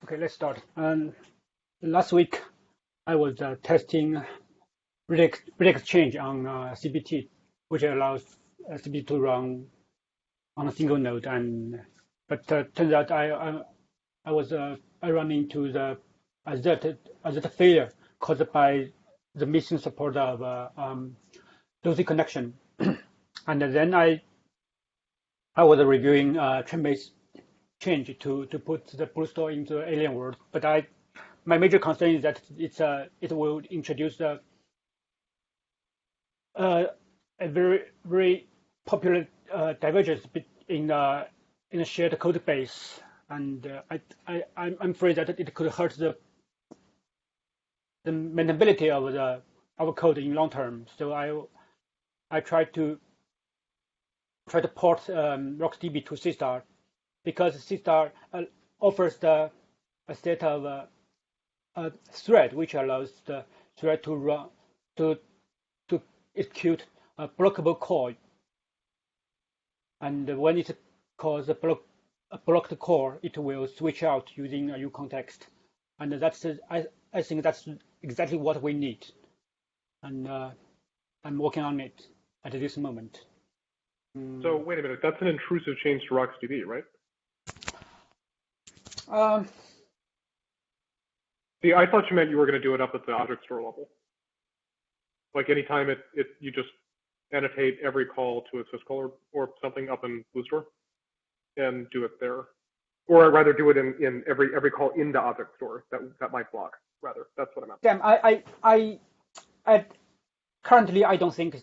Okay, let's start. Last week, I was testing rate exchange on CBT, which allows CBT to run on a single node. But turns out I run into the that failure caused by the missing support of lossy connection. And then I was reviewing train-based change to put the BlueStore into the alien world, but my major concern is that it will introduce a very popular divergence in a shared code base, and I'm afraid that it could hurt the maintainability of our code in long term. So I tried to port RocksDB to SeaStor, because SeaStor offers a set of a thread which allows the thread to run to execute a blockable call, and when it calls a blocked call, it will switch out using a new context, and I think that's exactly what we need, and I'm working on it at this moment. So wait a minute, that's an intrusive change to RocksDB, right? See, I thought you meant you were going to do it up at the object store level. Like anytime you just annotate every call to a syscall or something up in BlueStore and do it there. Or rather do it in every call in the object store that might block, rather. That's what I meant. Damn, I currently I don't think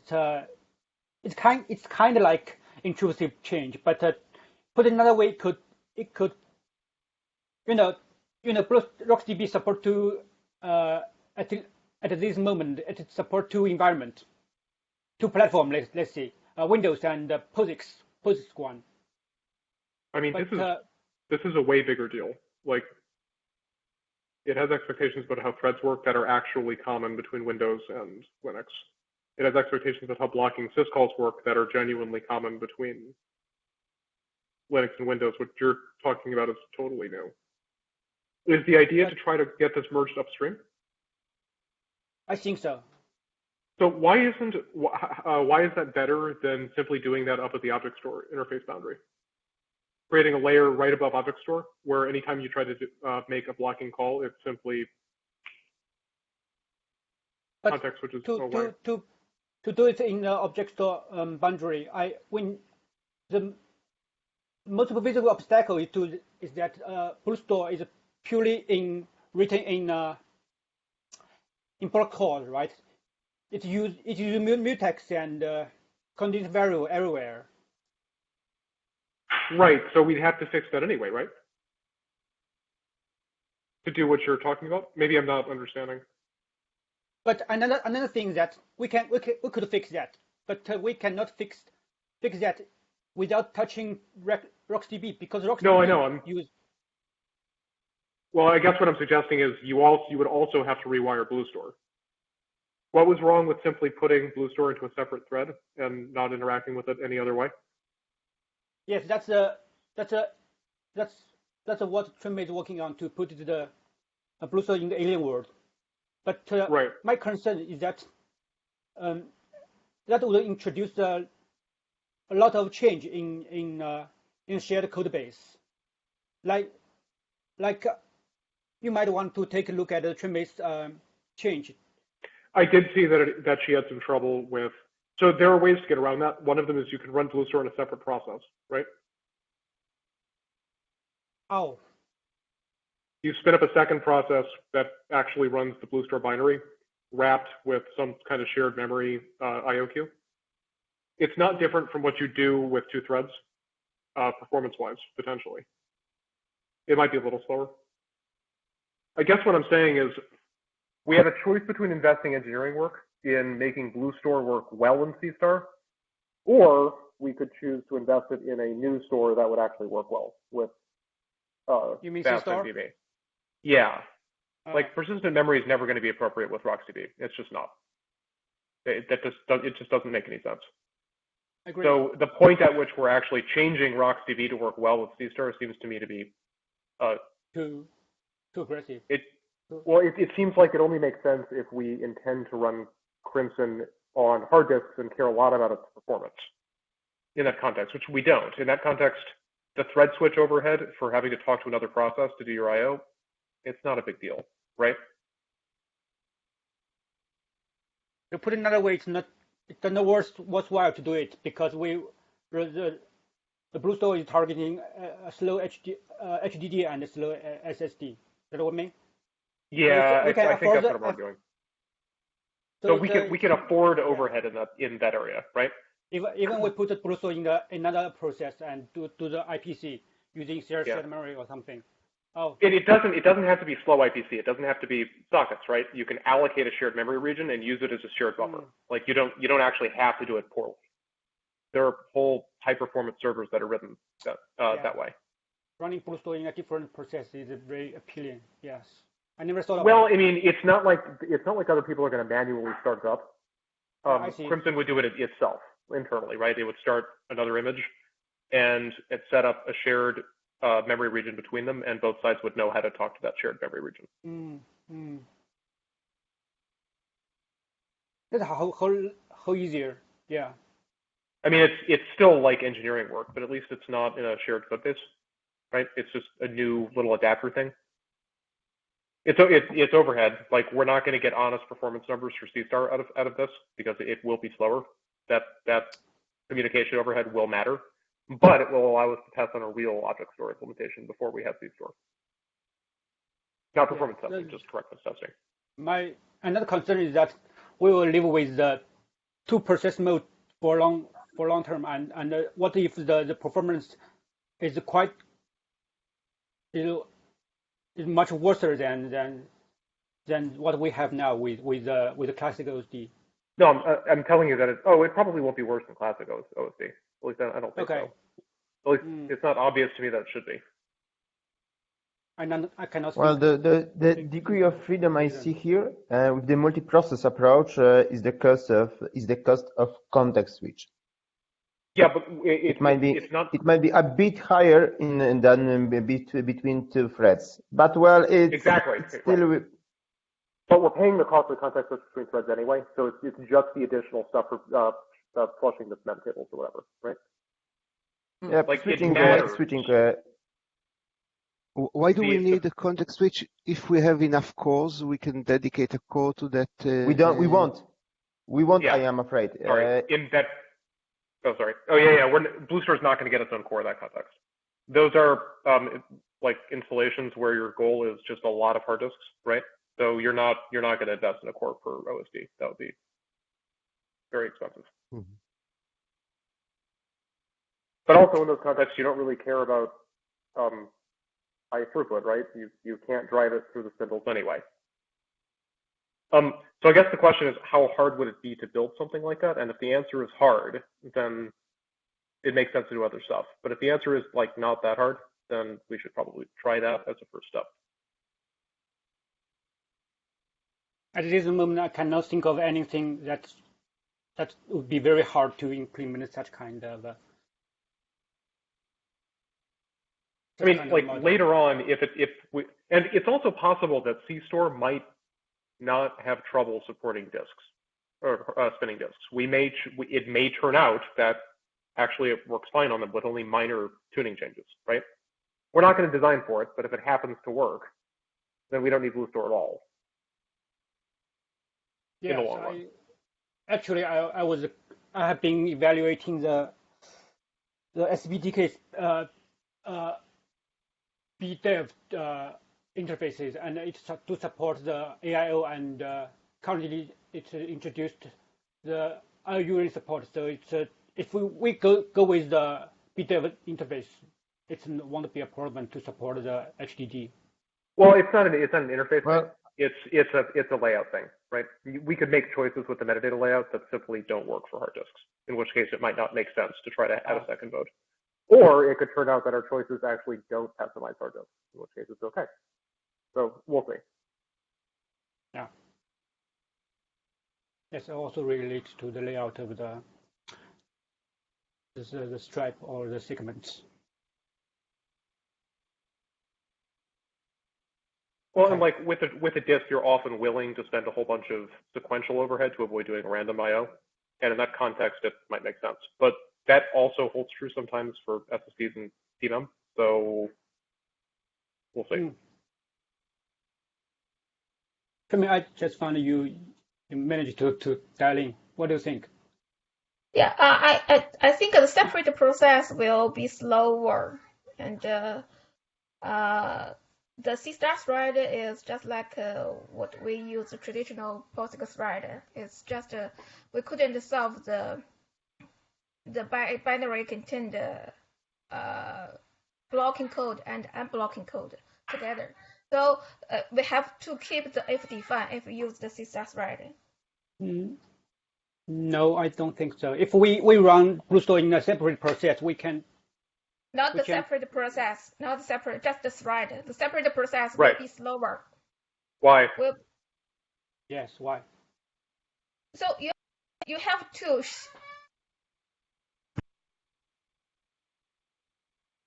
it's kind of like intrusive change, but put another way, it could RocksDB support to at this moment it support two environment, two platform. Let's see, Windows and POSIX one. I mean, this is a way bigger deal. Like, it has expectations about how threads work that are actually common between Windows and Linux. It has expectations about how blocking syscalls work that are genuinely common between Linux and Windows. What you're talking about is totally new. Is the idea to try to get this merged upstream? I think so. So why is that better than simply doing that up at the object store interface boundary? Creating a layer right above object store where anytime you try to make a blocking call, it simply context switches away. To do it in the object store boundary, when the most visible obstacle is that BlueStore is purely written in block call, right? It uses mutex and contains variable everywhere. Right. So we'd have to fix that anyway, right? To do what you're talking about. Maybe I'm not understanding. But another thing that we could fix that, but we cannot fix that without touching RocksDB, because RocksDB No, I know. Well, I guess what I'm suggesting is you would also have to rewire BlueStore. What was wrong with simply putting BlueStore into a separate thread and not interacting with it any other way? Yes, that's what Trim is working on, to put the BlueStore in the alien world. But right. My concern is that that will introduce a lot of change in shared code base. Like you might want to take a look at the trim-based change. I did see that she had some trouble with. So there are ways to get around that. One of them is you can run BlueStore in a separate process, right? Oh. You spin up a second process that actually runs the BlueStore binary, wrapped with some kind of shared memory IO queue. It's not different from what you do with two threads, performance-wise, potentially. It might be a little slower. I guess what I'm saying is we have a choice between investing engineering work in making BlueStore work well in SeaStor, or we could choose to invest it in a new store that would actually work well with you mean SeaStor? Yeah. Like, persistent memory is never going to be appropriate with RocksDB. It's just not. It just doesn't make any sense. Agreed. So the point at which we're actually changing RocksDB to work well with SeaStor seems to me to be too aggressive. It seems like it only makes sense if we intend to run Crimson on hard disks and care a lot about its performance in that context, which we don't. In that context, the thread switch overhead for having to talk to another process to do your I/O, it's not a big deal, right? To put it another way, it's not worthwhile to do it because the BlueStore is targeting a slow HDD and a slow SSD. Is that what I mean? Yeah, so I think that's what I'm arguing. So we can afford overhead in that area, right? Even we put the BlueStore in another process and do the IPC using shared memory or something. Oh. It doesn't have to be slow IPC. It doesn't have to be sockets, right? You can allocate a shared memory region and use it as a shared buffer. Like you don't actually have to do it poorly. There are whole high performance servers that are written that way. Running BlueStore in a different process is very appealing. Yes, I never thought about. Well, I mean, it's not like other people are going to manually start it up. I see. Crimson would do it itself internally, right? They would start another image and it set up a shared memory region between them, and both sides would know how to talk to that shared memory region. That's how easier. Yeah. I mean, it's still like engineering work, but at least it's not in a shared code base, right? It's just a new little adapter thing. It's overhead. Like we're not going to get honest performance numbers for SeaStor out of this because it will be slower. That communication overhead will matter, but it will allow us to test on a real object store implementation before we have SeaStor. Not performance testing, just correctness testing. My another concern is that we will live with the two process mode for long term, and what if the performance is quite is much worse than what we have now with the classic OSD. No, I'm telling you that it probably won't be worse than classic OSD. At least I don't think so. At least it's not obvious to me that it should be. I cannot. Well, the degree of freedom I see here with the multi-process approach is the cost of context switch. Yeah, but it might be it's not. It might be a bit higher than between two threads, but well, it's exactly still. Right. But we're paying the cost of the context switch between threads anyway, so it's just the additional stuff for flushing the mem tables or whatever, right? Yeah, like switching. Why do we need a context switch? If we have enough cores, we can dedicate a core to that. We won't. Yeah. I am afraid. Sorry. In that. Oh, sorry. Oh, yeah. BlueStor is not going to get its own core in that context. Those are like installations where your goal is just a lot of hard disks, right? So you're not going to invest in a core for OSD. That would be very expensive. Mm-hmm. But also in those contexts, you don't really care about high throughput, right? You can't drive it through the spindles anyway. So I guess the question is, how hard would it be to build something like that? And if the answer is hard, then it makes sense to do other stuff. But if the answer is like not that hard, then we should probably try that as a first step. At this moment, I cannot think of anything that would be very hard to implement such kind of. I mean, like later on, and it's also possible that SeaStor might not have trouble supporting disks or spinning disks. It may turn out that actually it works fine on them with only minor tuning changes, right? We're not going to design for it, but if it happens to work, then we don't need BlueStor at all. Yes, in the long run. Actually, I have been evaluating the SBDK BDev interfaces, and it's to support the AIO, and currently it's introduced the IOUN support. So it's if we go with the BDev interface, it won't be a problem to support the HDD. Well, it's not an interface thing. It's a layout thing, right? We could make choices with the metadata layout that simply don't work for hard disks, in which case it might not make sense to try to add a second mode. Or it could turn out that our choices actually don't customize hard disks, in which case it's okay. So we'll see. Yeah. This also relates to the layout of the stripe or the segments. Well, and like with a disk, you're often willing to spend a whole bunch of sequential overhead to avoid doing random I/O, and in that context, it might make sense. But that also holds true sometimes for SSDs and CMOM. So we'll see. For me, I just found you managed to dial in. What do you think? Yeah, I think the separate process will be slower, and the SeaStor thread is just like what we use the traditional POSIX thread. It's just we couldn't solve the binary contained blocking code and unblocking code together. So we have to keep the if defined if we use the SeaStor thread. No, I don't think so. If we run BlueStor in a separate process, we can. Not the separate process, not separate, just the thread. The separate process Right. will be slower. Why? Yes, why? So you have to.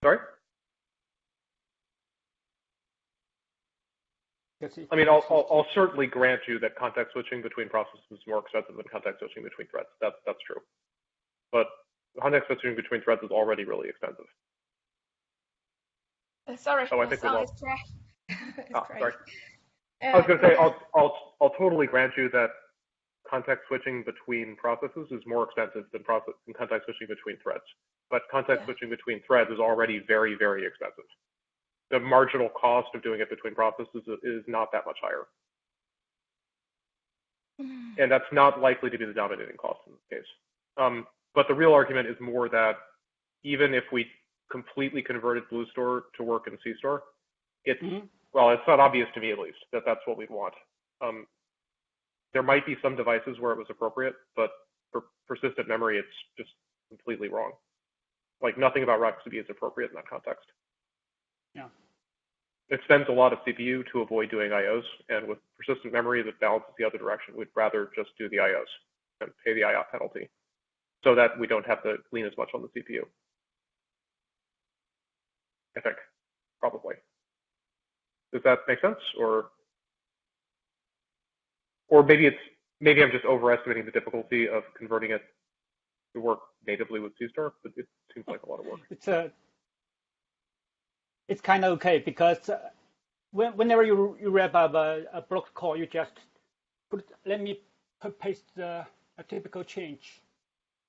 Sorry? I mean, I'll certainly grant you that context switching between processes is more expensive than context switching between threads. That's true. But context switching between threads is already really expensive. Sorry, I think sound is trash. Sorry. I was going to say I'll totally grant you that context switching between processes is more expensive than context switching between threads. But context switching between threads is already very, very expensive. The marginal cost of doing it between processes is not that much higher. And that's not likely to be the dominating cost in this case. But the real argument is more that even if we completely converted BlueStor to work in SeaStor, well, it's not obvious to me at least that that's what we'd want. There might be some devices where it was appropriate, but for persistent memory, it's just completely wrong. Like nothing about RocksDB is appropriate in that context. Yeah. It spends a lot of CPU to avoid doing IOs, and with persistent memory that balances the other direction, we'd rather just do the IOs and pay the IOP penalty so that we don't have to lean as much on the CPU. I think, probably. Does that make sense? Or maybe I'm just overestimating the difficulty of converting it to work natively with SeaStor, but it seems like a lot of work. It's kind of okay because whenever you wrap up a block call, you just let me paste a typical change.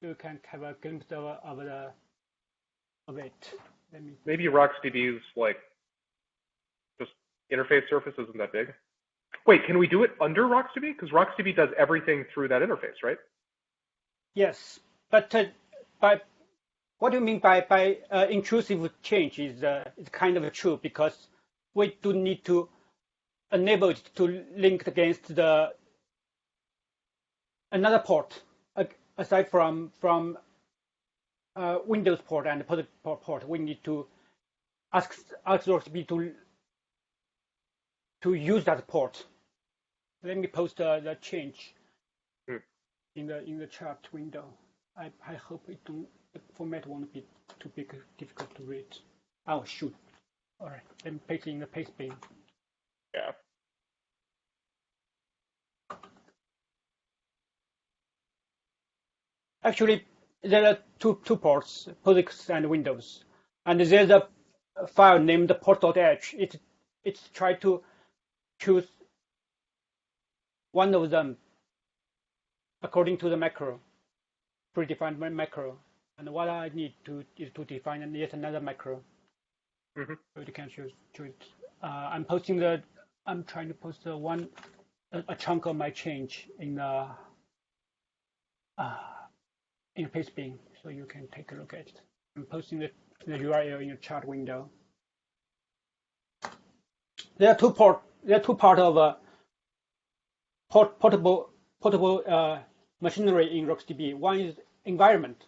You can have a glimpse of it. Maybe RocksDB's like just interface surface isn't that big. Wait, can we do it under RocksDB? Because RocksDB does everything through that interface, right? Yes, but what do you mean by intrusive change is kind of true because we do need to enable it to link against another port aside from Windows port and POSIX port. We need to ask RocksDB to use that port. Let me post the change in the chat window. I hope the format won't be too difficult to read. Oh shoot! All right, let me paste it in the paste bin. Yeah. Actually, there are two ports, POSIX and Windows, and there's a file named port.h. It's try to choose one of them according to the macro, predefined macro. And what I need is to define yet another macro. So you can choose it. I'm trying to post a chunk of my change in paste bin, so you can take a look at it. I'm posting the URL in your chat window. There are two parts of portable machinery in RocksDB. One is environment.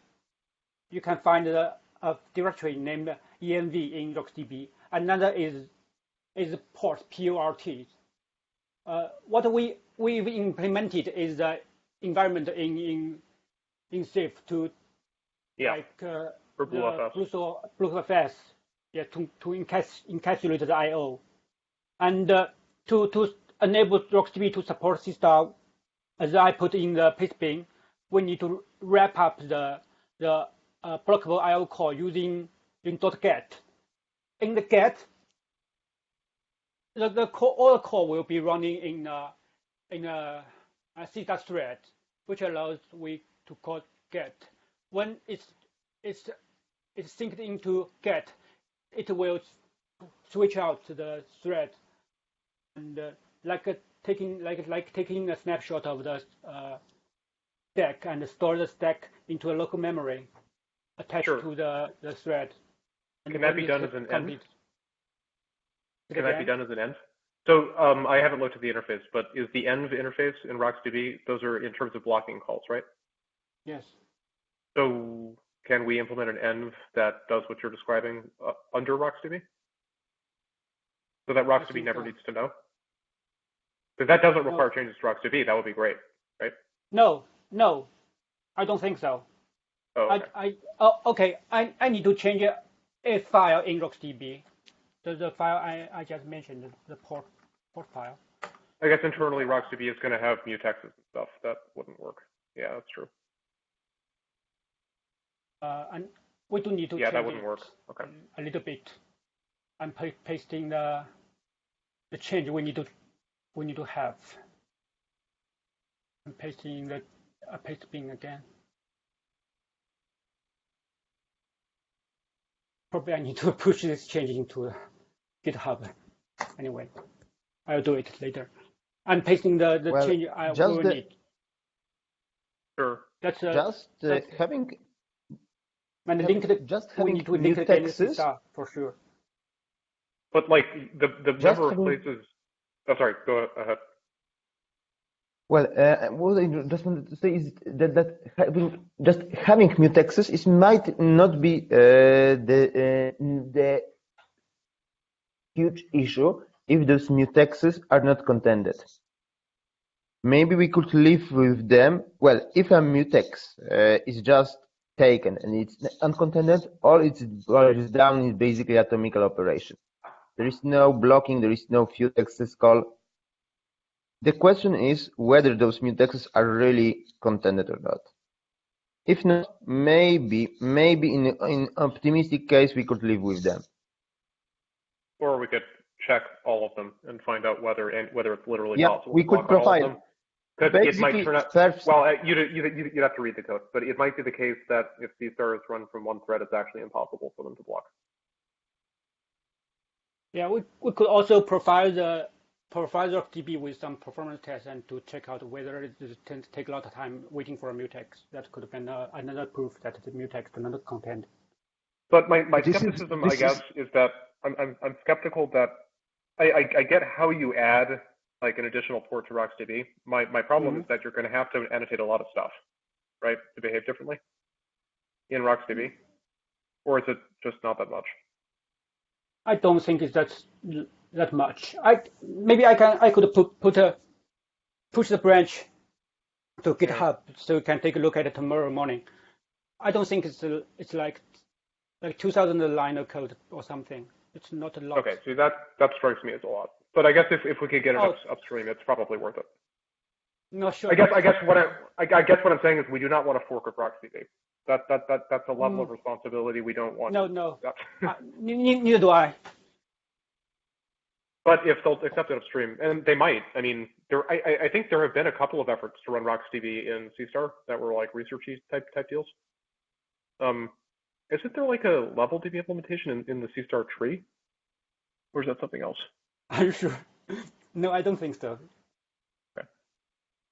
You can find a directory named env in RocksDB. Another is port, PORT. What we've implemented is the environment in Ceph to for BlueFS, to encapsulate the I/O. And to enable RocksDB to support SeaStor, as I put in the paste bin, we need to wrap up the blockable IO call using .get. In the get, all the call will be running in a SeaStor thread, which allows we to call get. When it's synced into get, it will switch out the thread, and taking a snapshot of the stack and store the stack into a local memory attached to the thread. And can that be done as an end? Can that be done as an end? So I haven't looked at the interface, but is the env interface in RocksDB, those are in terms of blocking calls, right? Yes. So can we implement an env that does what you're describing under RocksDB? So that RocksDB never needs to know? Because that doesn't require changes to RocksDB. That would be great, right? No, I don't think so. Oh, okay. I need to change a file in RocksDB. The file I just mentioned, the port file. I guess internally RocksDB is going to have mutexes and stuff. That wouldn't work. Yeah, that's true. And we do need to change that wouldn't work. Okay. A little bit. I'm pasting the change we need to have. I'm pasting the paste bin again. Probably I need to push this change into GitHub. Anyway, I'll do it later. I'm pasting the change I will need. Sure. That's having and link it. We need to link it in for sure. But like the number of places. Oh, sorry. Go ahead. Well, what I just wanted to say is that having mutexes might not be the huge issue if those mutexes are not contended. Maybe we could live with them. Well, if a mutex is just taken and it's uncontended, all it's down is basically atomical operation. There is no blocking. There is no mutexes call. The question is whether those mutexes are really contended or not. If not, maybe in optimistic case we could live with them. Or we could check all of them and find out whether it's literally possible. We could profile. Because it might turn out. Well, you'd have to read the code, but it might be the case that if SeaStor is run from one thread, it's actually impossible for them to block. Yeah, we could also provide RocksDB with some performance tests and to check out whether it tends to take a lot of time waiting for a mutex. That could have been another proof that the mutex does not contend. But my skepticism, I guess, is that I'm skeptical that I get how you add like an additional port to RocksDB. My problem is that you're going to have to annotate a lot of stuff, right, to behave differently in RocksDB, or is it just not that much? I don't think it's that much. I could push the branch to GitHub so you can take a look at it tomorrow morning. I don't think it's like 2,000 line of code or something. It's not a lot. Okay, so that strikes me as a lot. But I guess if we could get it upstream, it's probably worth it. Not sure. I guess what I'm saying is we do not want to fork of RocksDB. That's a level of responsibility we don't want. No. Neither do I. But if they'll accept it upstream, and they might, I mean, I think there have been a couple of efforts to run RocksDB in SeaStor that were like researchy type deals. Isn't there like a level DB implementation in the SeaStor tree, or is that something else? Are you sure? No, I don't think so. Okay.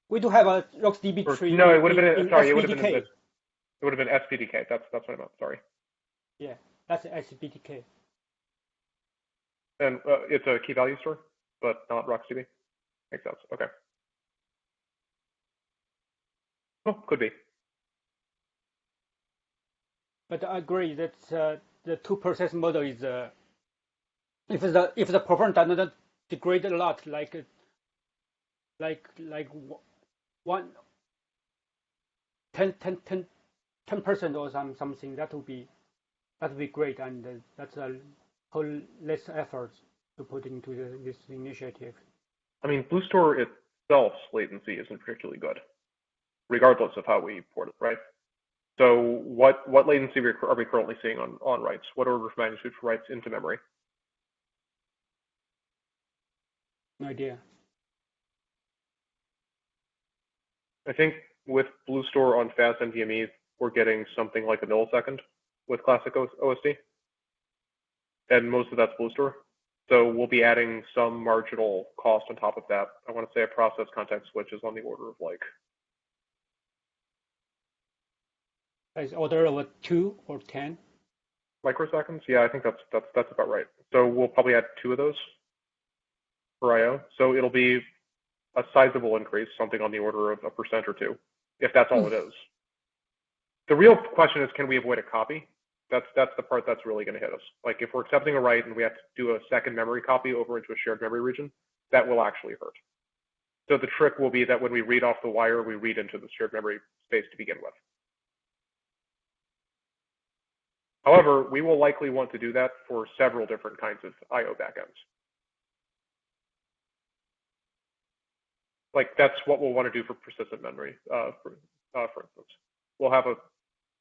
We do have a RocksDB tree. No, it would have been. Sorry, SPDK. it would have been SPDK. That's what I meant. Sorry. Yeah, that's SPDK. And it's a key value store, but not RocksDB. Makes sense. Okay. Oh, could be. But I agree that the two-process model is if the performance does not degrade a lot, like 10% or something, that would be great, and that's a whole less effort to put into this initiative. I mean, BlueStor itself's latency isn't particularly good, regardless of how we port it, right? So what latency are we currently seeing on writes? What order of magnitude for writes into memory? No idea. I think with BlueStor on fast NVMe, we're getting something like a millisecond with classic OSD, and most of that's BlueStor. So we'll be adding some marginal cost on top of that. I want to say a process context switch is on the order of like. Is order of 2 or 10? Microseconds? Yeah, I think that's about right. So we'll probably add 2 of those for I/O. So it'll be a sizable increase, something on the order of 1% or 2, if that's all it is. The real question is, can we avoid a copy? That's the part that's really going to hit us. Like if we're accepting a write and we have to do a second memory copy over into a shared memory region, that will actually hurt. So the trick will be that when we read off the wire, we read into the shared memory space to begin with. However, we will likely want to do that for several different kinds of I/O backends. Like that's what we'll want to do for persistent memory, for instance. We'll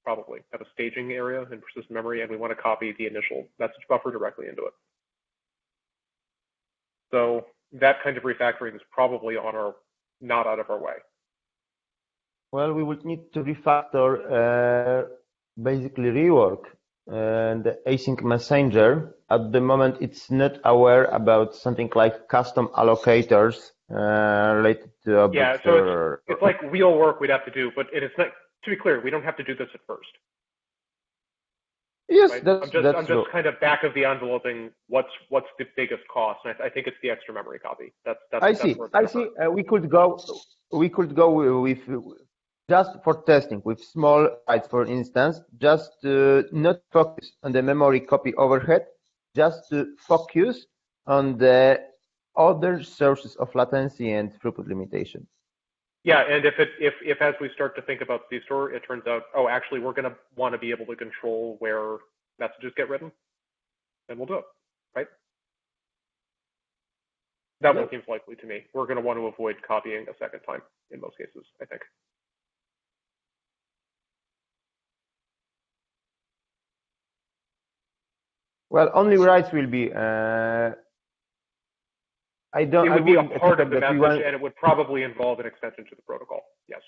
probably have a staging area in persistent memory, and we want to copy the initial message buffer directly into it. So that kind of refactoring is probably not out of our way. Well, we would need to refactor, basically rework the async messenger. At the moment, it's not aware about something like custom allocators related to objects. Yeah, so it's like real work we'd have to do, but it's not. To be clear, we don't have to do this at first. Yes, right? that's I'm just kind of back of the enveloping what's the biggest cost, and I think it's the extra memory copy. I see. We could go with just for testing with small writes, for instance, just not focus on the memory copy overhead, just to focus on the other sources of latency and throughput limitation. Yeah, and if as we start to think about SeaStor, it turns out, oh, actually, we're going to want to be able to control where messages get written, then we'll do it, right? That one seems likely to me. We're going to want to avoid copying a second time in most cases, I think. Well, only writes will be. It would be a part of the message, and it would probably involve an extension to the protocol. Yes.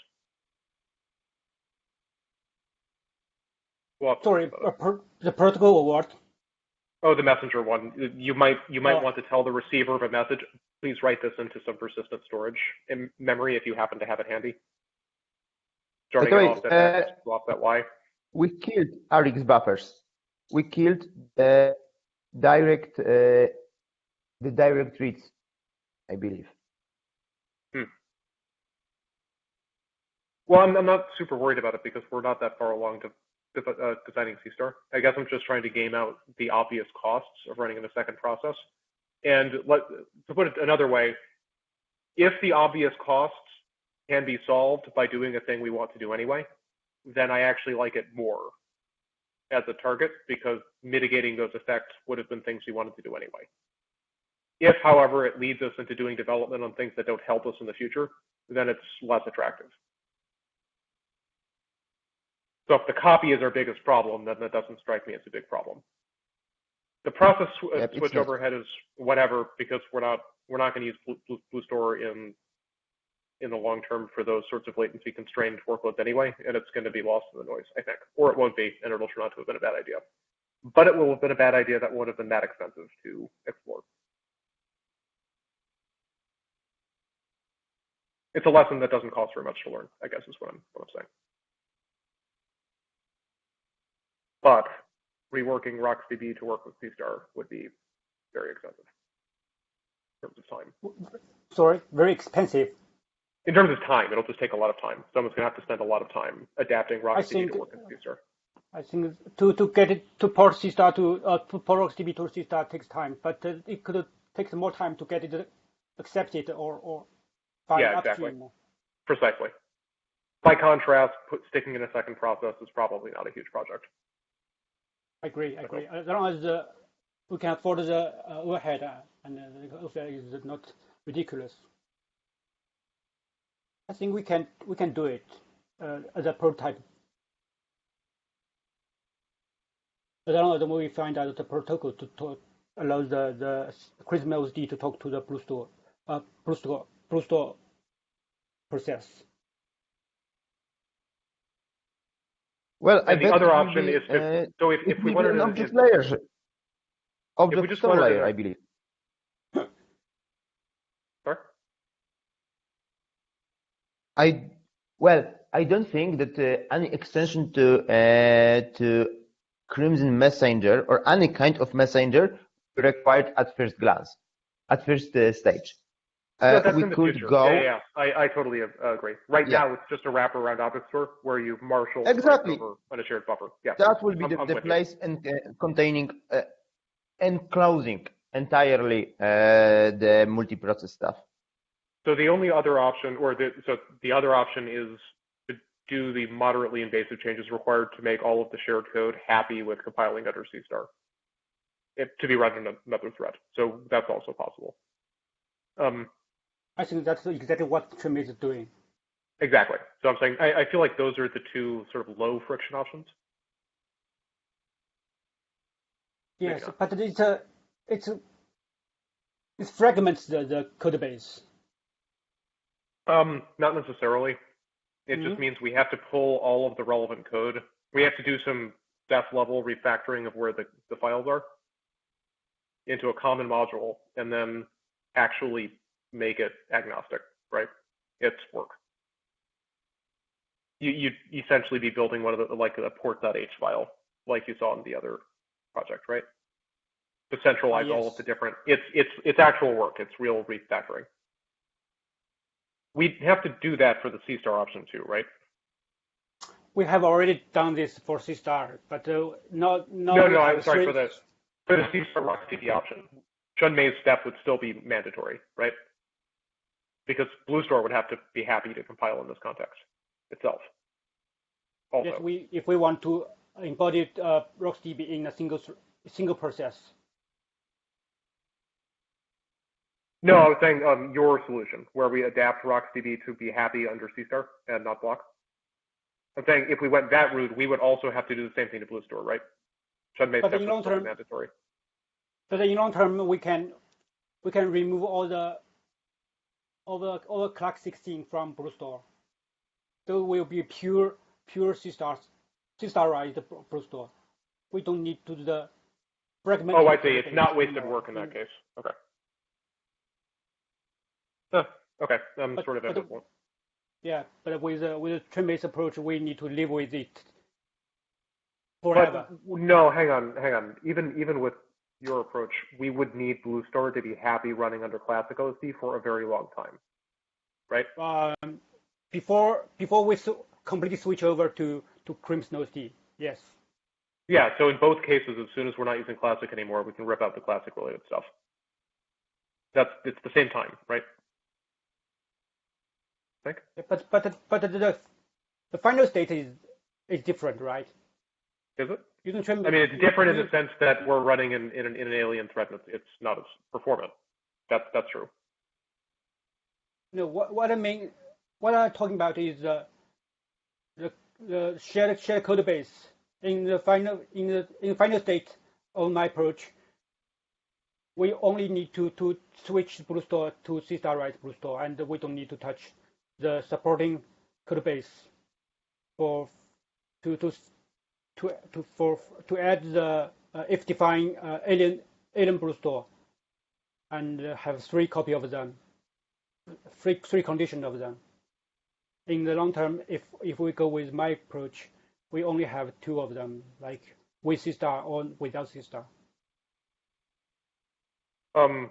Well, sorry, the protocol or what? Oh, the messenger one. You might want to tell the receiver of a message, please write this into some persistent storage in memory if you happen to have it handy. Starting off that Y. We killed RX buffers. We killed the direct reads, I believe. Well, I'm not super worried about it because we're not that far along to designing SeaStor. I guess I'm just trying to game out the obvious costs of running in a second process. And to put it another way, if the obvious costs can be solved by doing a thing we want to do anyway, then I actually like it more as a target because mitigating those effects would have been things we wanted to do anyway. If, however, it leads us into doing development on things that don't help us in the future, then it's less attractive. So if the copy is our biggest problem, then that doesn't strike me as a big problem. The process switch overhead is whatever because we're not going to use BlueStor in the long term for those sorts of latency constrained workloads anyway, and it's going to be lost in the noise, I think, or it won't be, and it'll turn out to have been a bad idea. But it will have been a bad idea that won't have been that expensive to explore. It's a lesson that doesn't cost very much to learn, I guess is what I'm saying. But reworking RocksDB to work with SeaStor would be very expensive in terms of time. Sorry, very expensive. In terms of time, it'll just take a lot of time. Someone's going to have to spend a lot of time adapting RocksDB to work in SeaStor. I think to get it to port SeaStor to port RocksDB to SeaStor takes time, but it could take more time to get it accepted or find exactly. Upstream. Precisely. By contrast, sticking in a second process is probably not a huge project. I agree. As long as we can afford the overhead and the overhead is not ridiculous. I think we can do it as a prototype. But I don't know, we find out the protocol to allow the Christmas OSD to talk to the BlueStore process. Well, I And the bet other it will option be, is to, so if it we will be wanted an to, object layer, if we object just store wanted layer, to, I believe. sorry? I don't think that any extension to Crimson Messenger or any kind of messenger required at first glance, at first stage. No, that's We in the could future. go. Yeah. I totally agree. Right Yeah, now, it's just a wrapper around object store where you marshal scripts exactly. over on a shared buffer. Yeah, That will be I'm the with you. place and containing enclosing entirely the multiprocess stuff. So the only other option, the other option is to do the moderately invasive changes required to make all of the shared code happy with compiling under SeaStor, to be run in another thread. So that's also possible. I think that's exactly what Trim is doing. Exactly. So I'm saying I feel like those are the two sort of low friction options. Yes, but it fragments the code base. Not necessarily. It just means we have to pull all of the relevant code. We have to do some depth level refactoring of where the files are into a common module and then actually make it agnostic, right? It's work. You'd essentially be building one of the, like a port.h file, like you saw in the other project, right? To centralize all of the different, it's actual work. It's real refactoring. We have to do that for the SeaStor option too, right? We have already done this for SeaStor, but no. I'm sorry, for the SeaStor RocksDB option. Chunmei's step would still be mandatory, right? Because BlueStore would have to be happy to compile in this context itself. Also. Yes, if we want to embody RocksDB in a single process. No, I was saying your solution, where we adapt RocksDB to be happy under SeaStor and not block. I'm saying if we went that route, we would also have to do the same thing to BlueStore, right? Chunmei step would still be mandatory. But in long term, we can remove all the clock 16 from BlueStore. So it will be pure SeaStorized BlueStore. We don't need to do the fragment. Oh, I see. It's not wasted work in that case. Okay. Okay. Sort of ambivalent. Yeah, but with a trim-based approach, we need to live with it forever. But no, hang on. Even with your approach, we would need BlueStore to be happy running under classic OSD for a very long time, right? Before we completely switch over to Crimson OSD, yes. Yeah. So in both cases, as soon as we're not using classic anymore, we can rip out the classic related stuff. It's the same time, right? I think. But the final state is different, right? Is it? You can trim. I mean, it's different in the sense that we're running in an alien thread. It's not as performant. That's true. No, what I mean, what I'm talking about is the shared code base in the final state of my approach. We only need to switch BlueStore to SeaStor BlueStore, and we don't need to touch the supporting code base to add the if define alien BlueStore and have 3 copies of them, three conditions of them. In the long term, if we go with my approach, we only have 2 of them, like with SeaStor or without SeaStor. I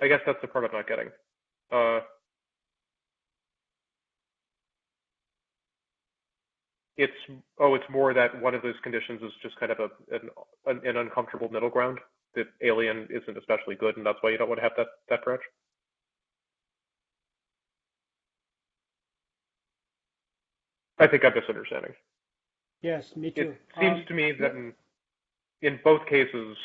guess that's the part I'm not getting. It's more that one of those conditions is just kind of an uncomfortable middle ground. That alien isn't especially good, and that's why you don't want to have that branch. I think I'm misunderstanding. Yes, me too. It seems to me that in both cases,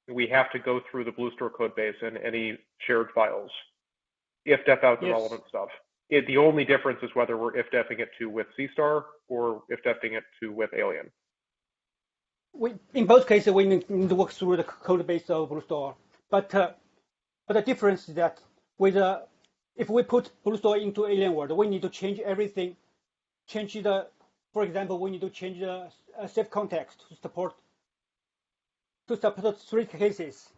we have to go through the BlueStor code base and any shared files, if-def out development stuff. The only difference is whether we're if-defing it to with SeaStor or if-defing it to with Alien. In both cases, we need to work through the code base of BlueStor. But the difference is that if we put BlueStor into Alien world, we need to change everything. For example, we need to change the safe context to support 3 cases.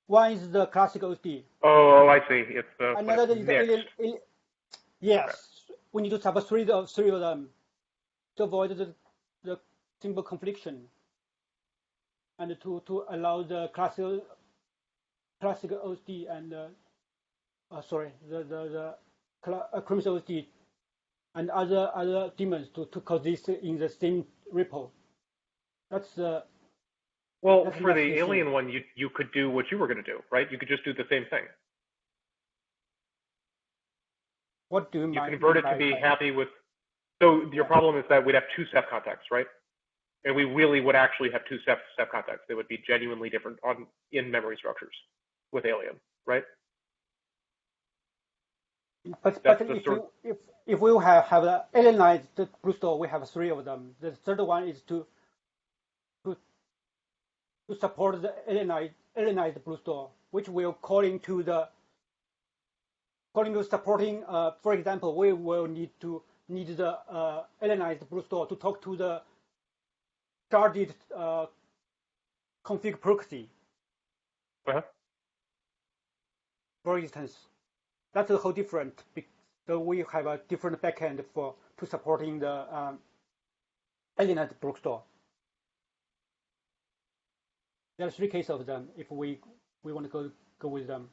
One is the classic OSD. Oh, I see. It's the another is the Alien. Yes, okay. We need to support three of them to avoid the symbol confliction and to allow the classic OSD and the Crimson OSD and other daemons to coexist in the same repo. That's well, for the Alien one, you could do what you were going to do, right? You could just do the same thing. What do you mean? You convert it to be happy with. So your problem is that we'd have 2 step contexts, right? And we really would actually have 2 step contexts. They would be genuinely different in memory structures with Alien, right? But if we have the alienized BlueStor, we have 3 of them. The third one is to support the alienized BlueStor, which will calling to supporting. For example, we will need the alienized BlueStor to talk to the sharded config proxy. For instance, that's a whole different. So we have a different backend to supporting the alienated BlueStor. There are 3 cases of them if we want to go with them.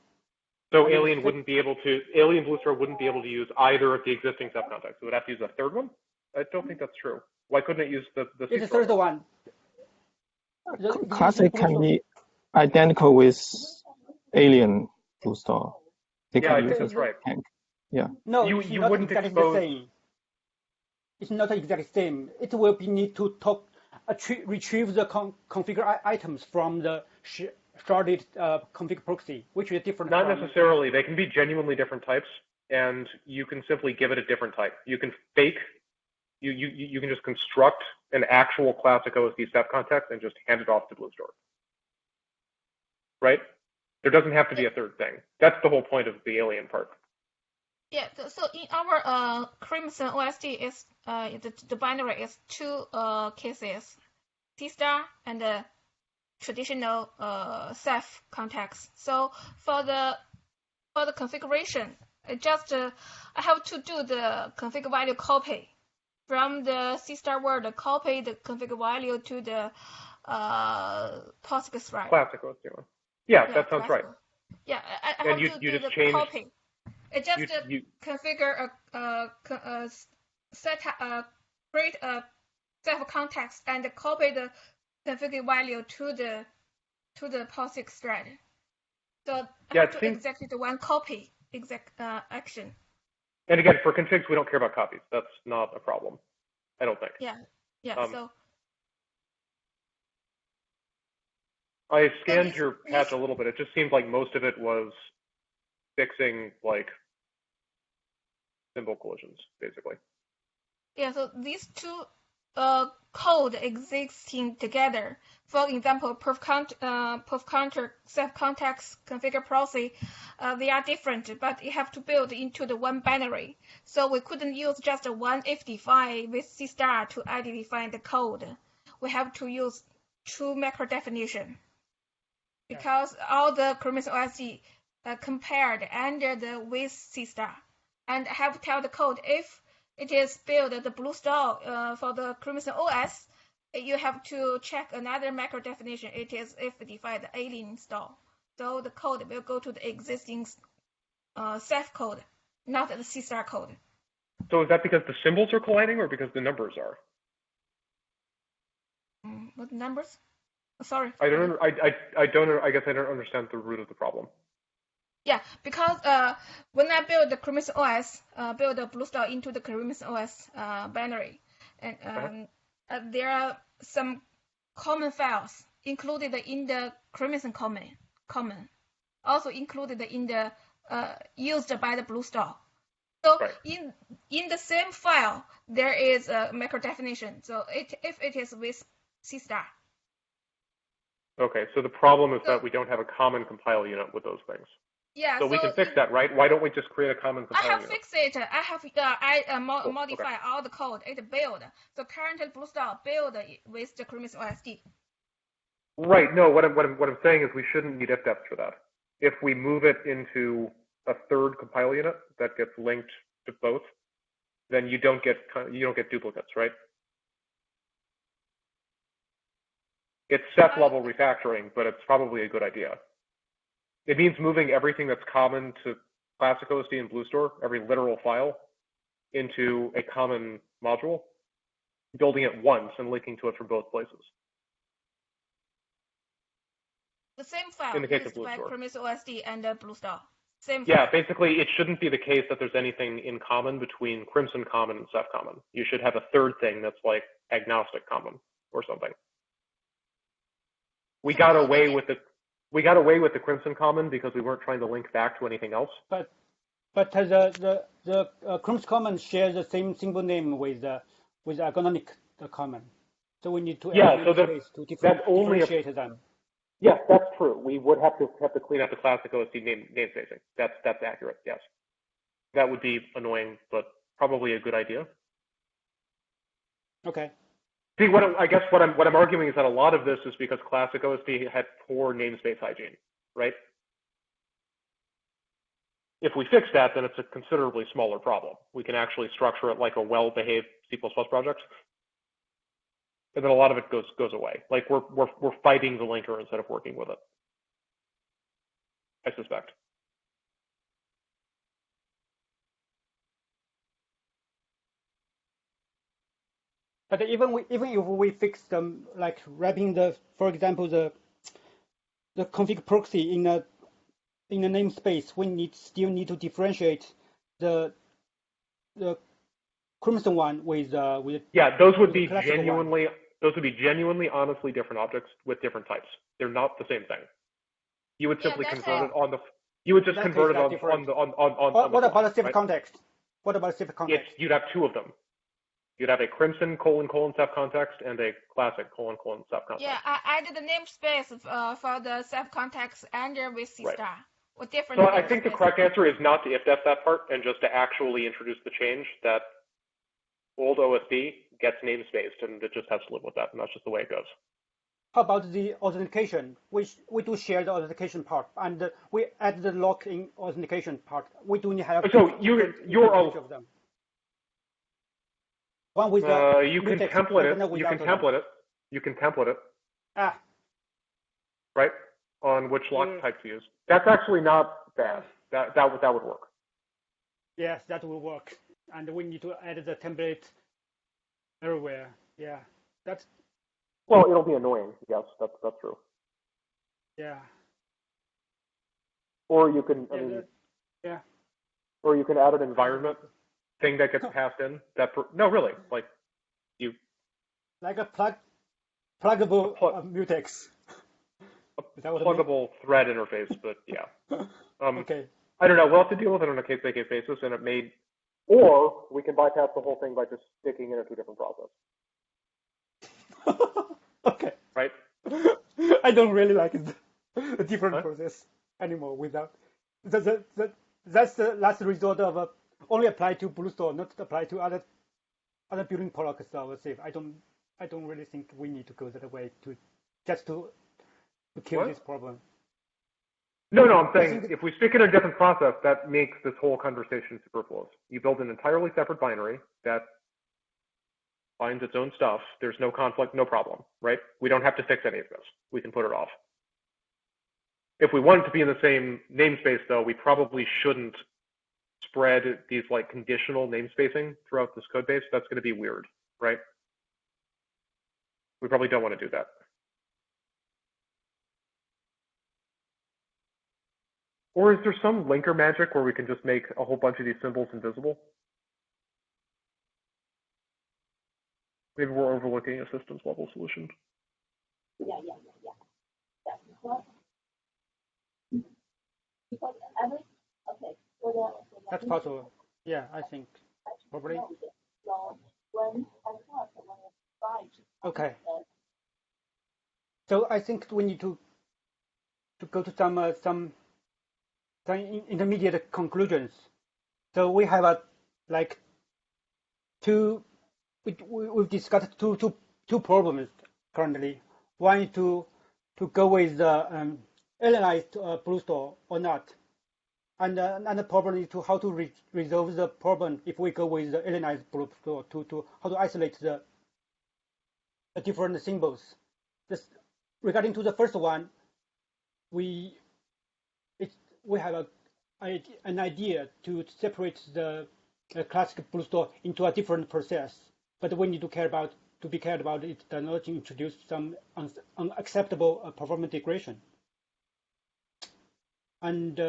So Alien BlueStor wouldn't be able to use either of the existing subcontexts. It would have to use a third one? I don't think that's true. Why couldn't it use the It's the third one. Classic can be identical with Alien BlueStor. Yeah, I think that's right. Yeah. No, you wouldn't expose. The same. It's not exactly the same. It will need to retrieve the configure items from the sharded config proxy, which is different. Not necessarily. They can be genuinely different types, and you can simply give it a different type. You can fake. You can just construct an actual classic OSD step context and just hand it off to BlueStor. Right? There doesn't have to be a third thing. That's the whole point of the Alien part. Yeah. So in our Crimson OSD is the binary is 2 cases, SeaStor and traditional Ceph context. So for the configuration, I have to do the config value copy from the SeaStor world. Copy the config value to the POSIX write. Classic OSD one. Yeah, that sounds right. Yeah, I have to do the copy. It just configure create a Ceph context and copy the config value to the POSIX thread. So I have to execute one copy action. And again, for configs, we don't care about copies. That's not a problem, I don't think. Yeah. So I scanned your patch a little bit. It just seemed like most of it was fixing like symbol collisions, basically. Yeah, so these 2 code existing together. For example, perf counter Ceph context configure proxy, they are different, but you have to build into the one binary. So we couldn't use just one if-define with SeaStor to identify the code. We have to use 2 macro definition. Because all the Crimson OSD compared under the with SeaStor, and have to tell the code if it is built the BlueStor for the Crimson OS, you have to check another macro definition. It is if defined alien store. So the code will go to the existing Ceph code, not the SeaStor code. So is that because the symbols are colliding or because the numbers are? What numbers? Sorry. I guess I don't understand the root of the problem. Yeah, because when I build the Crimson OS, build the BlueStor into the Crimson OS binary, and there are some common files included in the Crimson common, also included in the used by the BlueStar. So Right. in the same file, there is a macro definition. So if it is with SeaStor. Okay, so the problem is that we don't have a common compile unit with those things. Yeah. So we can fix that, right? Why don't we just create a common compile I have unit? fixed it. I have modify all the code. It build. So currently BlueStar build with the Crimson OSD. Right. No, what I'm saying is we shouldn't need ifdeps for that. If we move it into a third compile unit that gets linked to both, then you don't get duplicates, right? It's Ceph level refactoring, but it's probably a good idea. It means moving everything that's common to Classic OSD and BlueStor, every literal file, into a common module, building it once and linking to it from both places. The same file In the case used of by BlueStor. Crimson OSD and BlueStar. Same Yeah, file. basically, it shouldn't be the case that there's anything in common between Crimson Common and Ceph Common. You should have a third thing that's like agnostic common or something. We got away with the Crimson Common because we weren't trying to link back to anything else. But the Crimson common shares the same symbol name with ergonomic common. So we need to add namespace to differentiate them. Yes, that's true. We would have to clean up the Classic OSD namespacing. That's accurate. Yes, that would be annoying, but probably a good idea. Okay. See, what I'm arguing is that a lot of this is because Classic OSD had poor namespace hygiene, right? If we fix that, then it's a considerably smaller problem. We can actually structure it like a well-behaved C++ project, and then a lot of it goes away. Like we're fighting the linker instead of working with it, I suspect. But even if we fix them, like wrapping for example, the config proxy in a namespace, we still need to differentiate the Crimson one with yeah, those would be genuinely honestly different objects with different types. They're not the same thing. You would simply convert it on the. You would just convert it on the. What about a Ceph context? What about Ceph context? You'd have two of them. You'd have a Crimson : Ceph context and a Classic : Ceph context. Yeah, I added the namespace for the Ceph context and with SeaStor. Right. With different. So I think the correct answer is not to ifdef that part and just to actually introduce the change that old OSD gets namespaced, and it just has to live with that, and that's just the way it goes. How about the authentication? We do share the authentication part, and we add the lock-in authentication part. We do have you're all of them. One with you can template it. You can template it. Ah. Right on which lock type to use. That's actually not bad. That would work. Yes, that will work. And we need to add the template everywhere. Yeah, that's. Well, it'll be annoying. Yes, that's true. Yeah. Or you can, yeah. Or you can add an environment thing that gets passed in. No, really, like you. Like a pluggable mutex. A pluggable thread interface, but yeah. Okay. I don't know. We'll have to deal with it on a case-by-case basis, and or we can bypass the whole thing by just sticking it into a different process. Okay. Right? I don't really like the different process anymore. Without that's the last resort of only apply to BlueStor, not apply to other building products. I would say I don't really think we need to go that way to kill this problem. No, I'm saying if we stick in a different process, that makes this whole conversation superfluous. You build an entirely separate binary that finds its own stuff. There's no conflict, no problem, right? We don't have to fix any of this. We can put it off. If we want it to be in the same namespace, though, we probably shouldn't spread these like conditional namespacing throughout this code base. That's going to be weird, right? We probably don't want to do that. Or is there some linker magic where we can just make a whole bunch of these symbols invisible? Maybe we're overlooking a systems level solution. That's possible. Yeah, I think probably. Okay. So I think we need to go to some intermediate conclusions. So we have like we've discussed two problems currently. One is to go with the alienized BlueStor or not, and another problem is to how to resolve the problem if we go with the alienized BlueStor to how to isolate the different symbols. Regarding to the first one, we have an idea to separate the classic BlueStor into a different process, but we need to be cared about it does not introduce some unacceptable performance degradation. And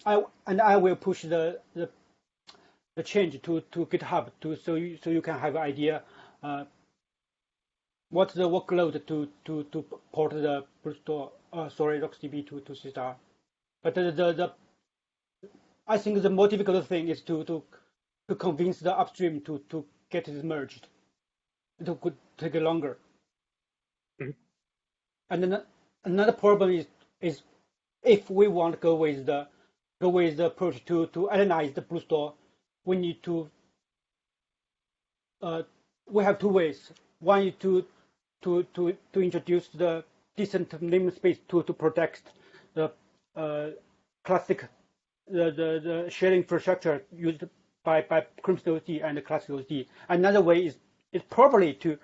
I will push the change to GitHub so you can have an idea what's the workload to port the BlueStor RocksDB to SeaStor. But I think the more difficult thing is to convince the upstream to get it merged. It could take longer. Mm-hmm. And then another problem is if we want to go with the approach to analyze the BlueStor, we need to we have two ways. One is to introduce the decent namespace to protect the classic the sharing infrastructure used by Crimson OSD and the classic OSD. Another way is probably to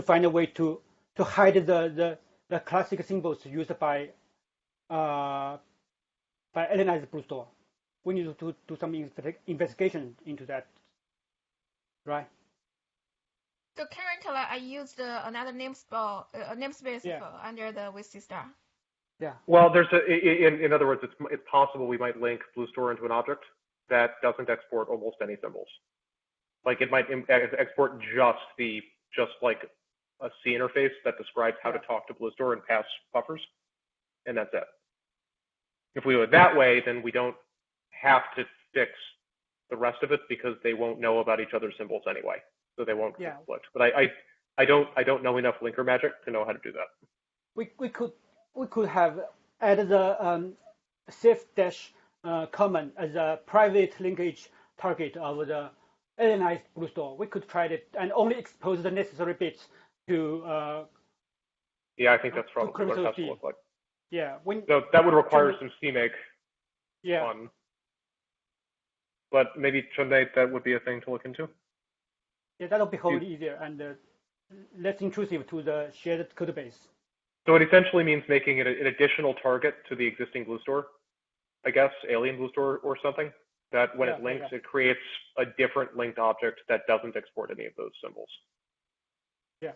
find a way to hide the classic symbols used by alienized BlueStor. We need to do some investigation into that, right? So currently, I used another namespace under the with SeaStor. Yeah. Well, in other words, it's possible we might link BlueStor into an object that doesn't export almost any symbols. Like it might export just like a C interface that describes how to talk to BlueStor and pass buffers, and that's it. If we do it that way, then we don't have to fix the rest of it because they won't know about each other's symbols anyway, so they won't conflict. But I don't know enough linker magic to know how to do that. We could have added the safe-common as a private linkage target of the alienized BlueStor. We could try it and only expose the necessary bits to. Yeah, I think that's probably what it has to look like. Yeah. So that would require some CMake. Fun. But maybe Chunde, that would be a thing to look into. Yeah, that'll be wholly easier and less intrusive to the shared code base. So it essentially means making it an additional target to the existing BlueStor, I guess, alien BlueStor or something, that when it links, it creates a different linked object that doesn't export any of those symbols. Yeah.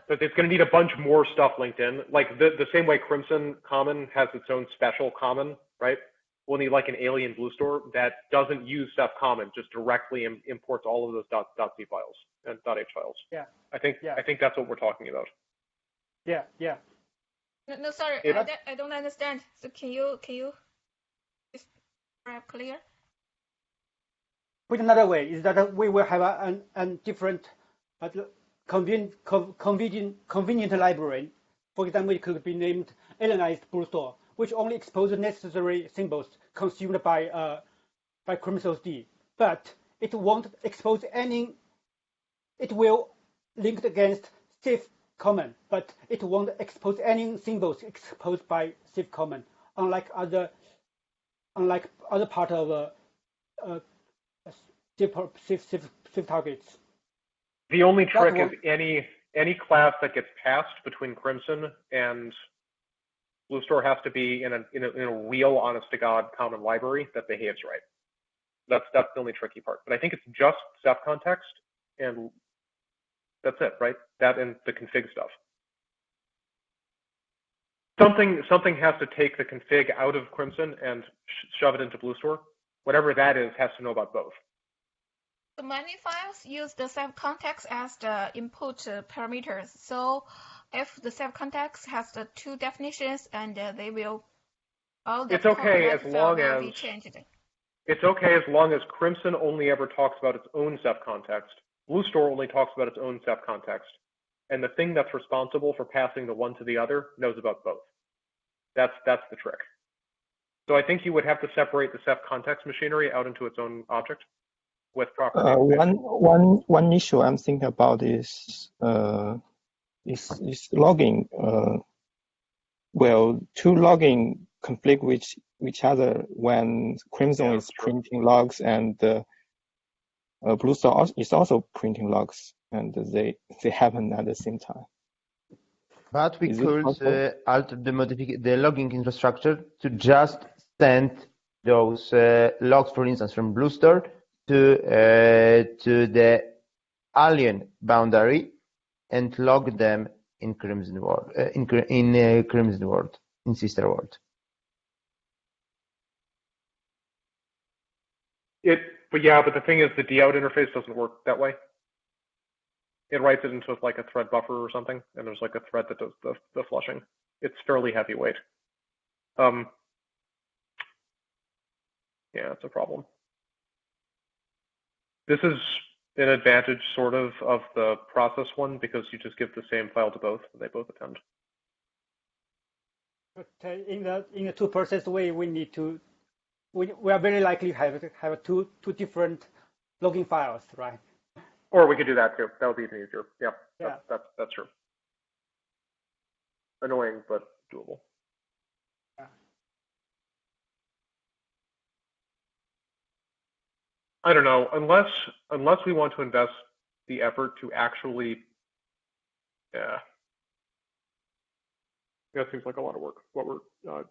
But it's going to need a bunch more stuff linked in, like the same way Crimson Common has its own special common, right? We'll need like an alien BlueStor that doesn't use Ceph Common, just directly imports all of those .c files and .h files. Yeah. I think that's what we're talking about. Yeah. No, sorry, I don't understand. So can you just clear? Put another way is that we will have a different convenient library. For example, it could be named alienized BlueStor, which only exposes necessary symbols consumed by Crimson OSD, but it won't expose any. It will link against safe common, but it won't expose any symbols exposed by safe common, unlike other part of safe targets. The only trick is any class that gets passed between Crimson and BlueStor has to be in a real honest to God common library that behaves right. That's the only tricky part. But I think it's just Ceph context, and that's it, right? That and the config stuff. Something has to take the config out of Crimson and shove it into BlueStor. Whatever that is has to know about both. So many files use the Ceph context as the input parameters. So if the ceph context has the two definitions, and they will all the It's okay as file long will as be changed. it's okay as long as Crimson only ever talks about its own ceph context. BlueStor only talks about its own ceph context, and the thing that's responsible for passing the one to the other knows about both. That's the trick. So I think you would have to separate the ceph context machinery out into its own object with proper namespace. One issue I'm thinking about is logging. Well, two logging conflict with each other when Crimson is printing logs and BlueStar is also printing logs, and they happen at the same time. But we could alter the logging infrastructure to just send those logs, for instance, from BlueStor to the alien boundary and log them in Crimson World, in Crimson World, in SeaStor World. But the thing is, the dout interface doesn't work that way. It writes it into like a thread buffer or something, and there's like a thread that does the flushing. It's fairly heavyweight. Yeah, it's a problem. This is an advantage, sort of the process one, because you just give the same file to both, and they both append. But in the two process way, we are very likely have two different logging files, right? Or we could do that too. That would be even easier. Yeah. That's true. Annoying, but doable. Yeah. I don't know, unless we want to invest the effort to actually, that seems like a lot of work, what we're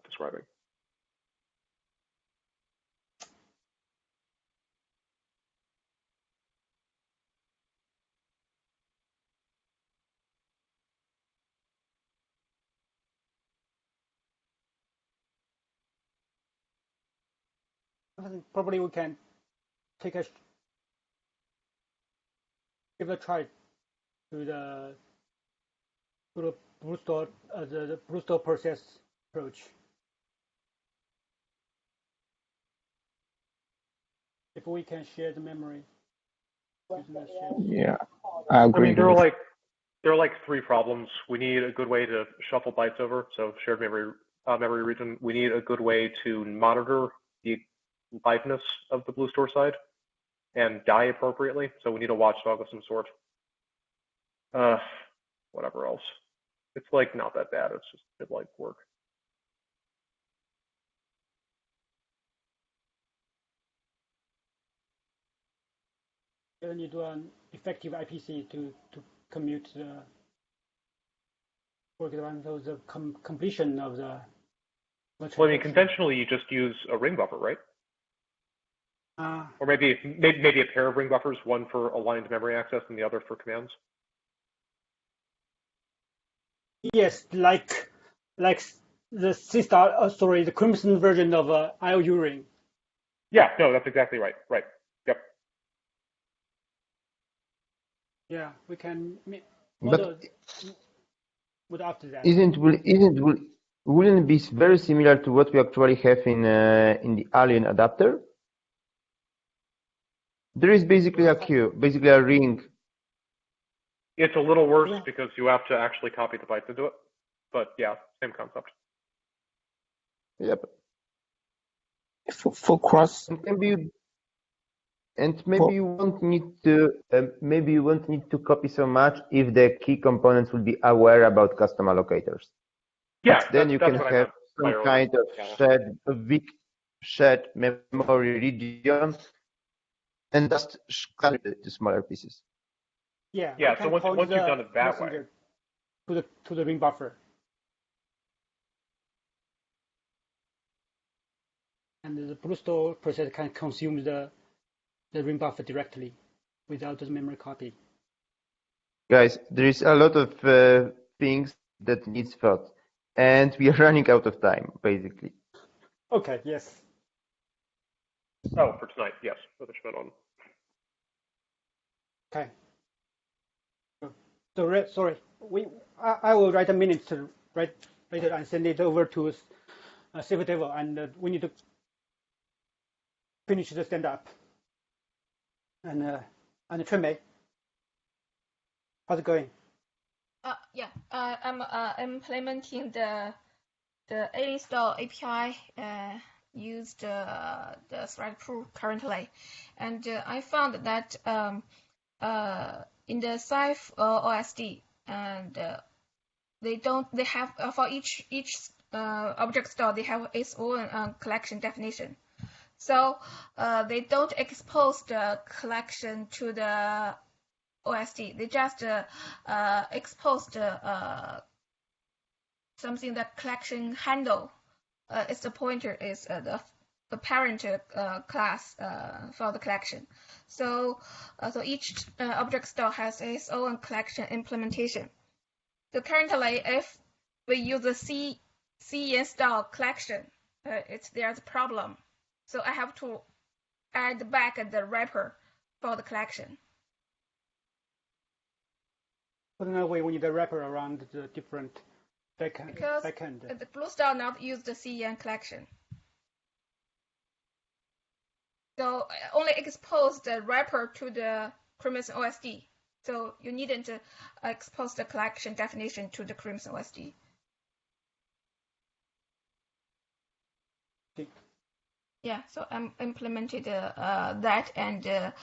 describing. Probably we can give a try to the BlueStor process approach. If we can share the memory. Yeah, I agree. I mean, there are like three problems. We need a good way to shuffle bytes over, so shared memory region. We need a good way to monitor the liveness of the BlueStor side and die appropriately. So we need a watchdog of some sort. Whatever else. It's like not that bad. It's just good like work. You need an effective IPC to commute for example, the completion of the. Well, I mean, conventionally, you just use a ring buffer, right? Or maybe a pair of ring buffers, one for aligned memory access and the other for commands. Yes, like the SeaStor, the Crimson version of IOU ring. Yeah, no, that's exactly right. Right. Yep. Yeah, we can. But after that, wouldn't it be very similar to what we actually have in the Alien adapter? There is basically a queue, basically a ring. It's a little worse because you have to actually copy the bytes into it. But yeah, same concept. Yep. For cross. And maybe you won't need to copy so much if the key components will be aware about custom allocators. Yeah. Then you can have some kind of shared memory region and just cut it to smaller pieces. Yeah. Yeah. So once you've done it that way, to the ring buffer, and the BlueStor process can consume the ring buffer directly without the memory copy. Guys, there is a lot of things that needs thought, and we are running out of time, basically. Okay. Yes. Oh, for tonight, yes. On. Okay. So sorry, I will write a minute to write it and send it over to Save Table, and we need to finish the stand up. And Chunmei, how's it going? Yeah, I'm implementing the SeaStor API used the thread pool currently, and I found that in the Ceph OSD, and they have for each object store they have its own collection definition. So they don't expose the collection to the OSD. They just expose the something that collection handle. It's the pointer is the parent class for the collection. So each object store has its own collection implementation. So currently, if we use the C install collection, there's a problem. So I have to add back the wrapper for the collection. So in a way, we need a wrapper around the different backend. Because the BlueStar not use the CEN collection. So only expose the wrapper to the Crimson OSD. So you needn't expose the collection definition to the Crimson OSD. Okay. Yeah, so I implemented that and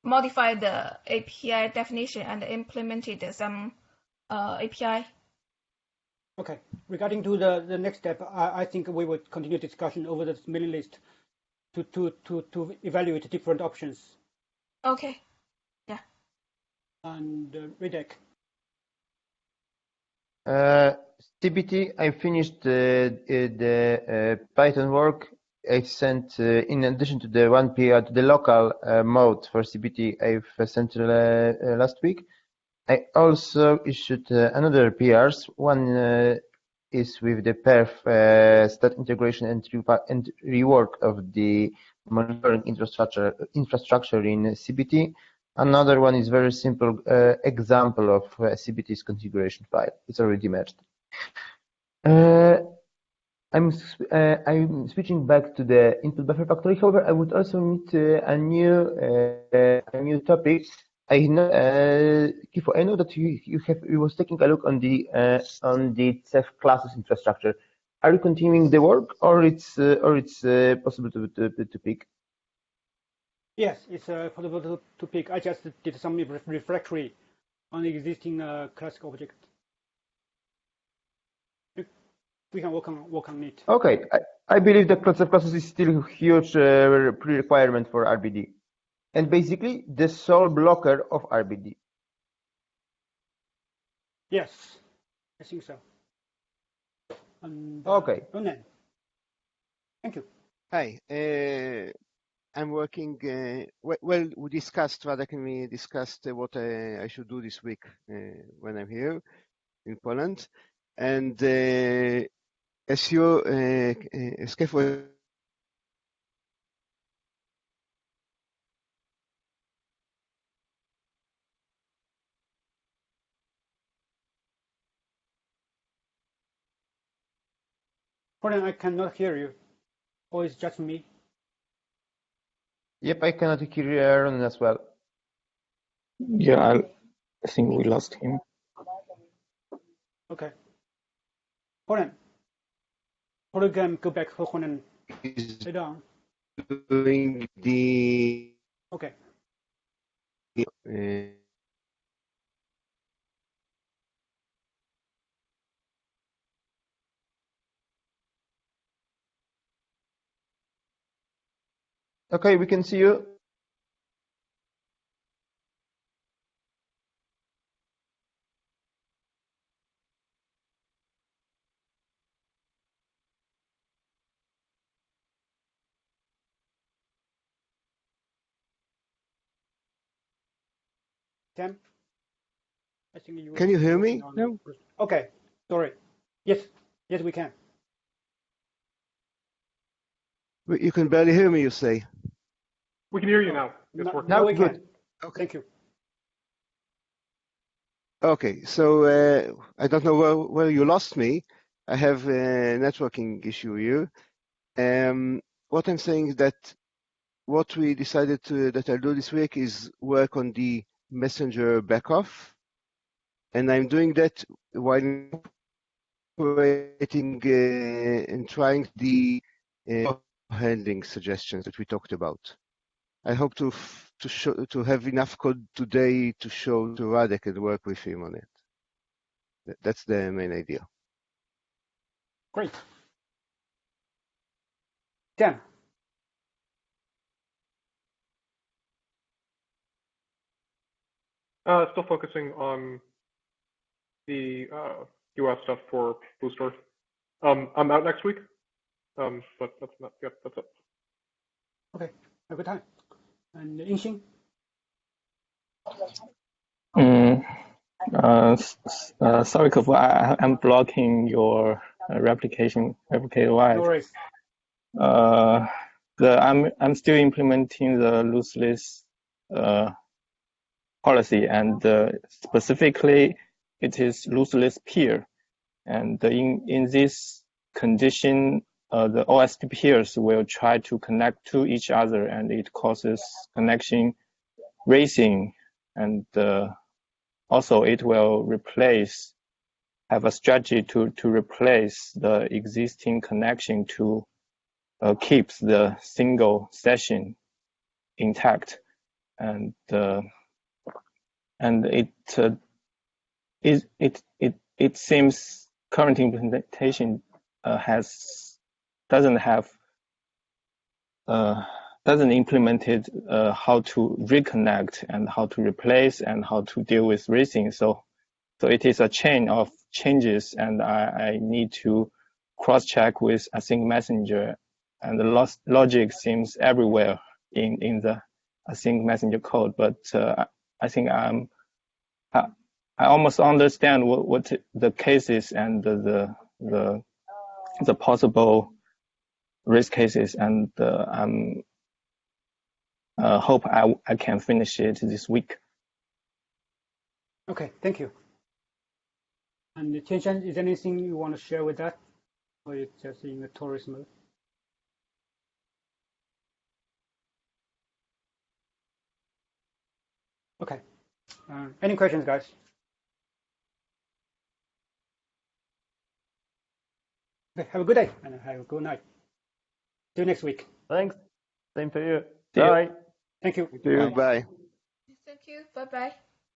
modified the API definition and implemented some API. Okay. Regarding to the next step, I think we would continue discussion over the mailing list to evaluate different options. Okay. Yeah. And Redek. CBT, I finished the Python work. I sent, in addition to the one PR, to the local mode for CBT, I've sent last week. I also issued another PRs. One is with the perf stat integration and rework of the monitoring infrastructure in CBT. Another one is very simple example of CBT's configuration file. It's already merged. I'm switching back to the input buffer factory. However, I would also need a new topic. I know, Kifo, I know that you was taking a look on the Ceph classes infrastructure. Are you continuing the work, or it's possible to pick? Yes, it's possible to pick. I just did some refactoring on the existing classic object. We can work on it. Okay, I believe that Ceph classes is still a huge pre-requirement for RBD, and basically the sole blocker of RBD. Yes, I think so. And, okay. Ronan. Thank you. Hi. I'm working. Well, we discussed. Radek and me discussed what I should do this week when I'm here in Poland, and as you, Skefo, Ronan, I cannot hear you. Or it's just me? Yep, I cannot hear Ronan as well. Yeah, I think we lost him. Okay. Ronan. Program, go back for Ronan. Sit down. doing the. Okay. Okay, we can see you. Sam? I think you. Can you hear me? No. Okay. Sorry. Yes. Yes, we can. You can barely hear me, you say. We can hear you now. It's working. Now we good. can. Okay. Thank you. Okay, so I don't know where you lost me. I have a networking issue here. What I'm saying is that what we decided that I'll do this week is work on the messenger backoff, and I'm doing that while incorporating and trying the handling suggestions that we talked about. I hope to have enough code today to show to Radek and work with him on it. That's the main idea. Great. Dan. Still focusing on the US stuff for BlueStor. I'm out next week, but that's not. Yep, that's it. Okay, have a good time. And Yingxin? Sorry, Kofu, I'm blocking your replication No wise. worries. I'm still implementing the loose list policy, and specifically it is loose list peer. And in this condition, the OSD peers will try to connect to each other, and it causes connection racing, and also it will have a strategy to replace the existing connection to keep the single session intact, and it seems current implementation doesn't implement it how to reconnect and how to replace and how to deal with racing. So it is a chain of changes, and I need to cross-check with async messenger, and the logic seems everywhere in the async messenger code. But I think I almost understand what the cases and the possible risk cases, and I'm hope I can finish it this week. Okay, thank you. And Tianshan, is there anything you want to share with that? Or it's just in the tourist mode? Okay. Any questions, guys? Okay, have a good day and have a good night. See you next week. Thanks. Same for you. See you. Bye. Thank you. Thank you. Bye. Thank you. Bye bye.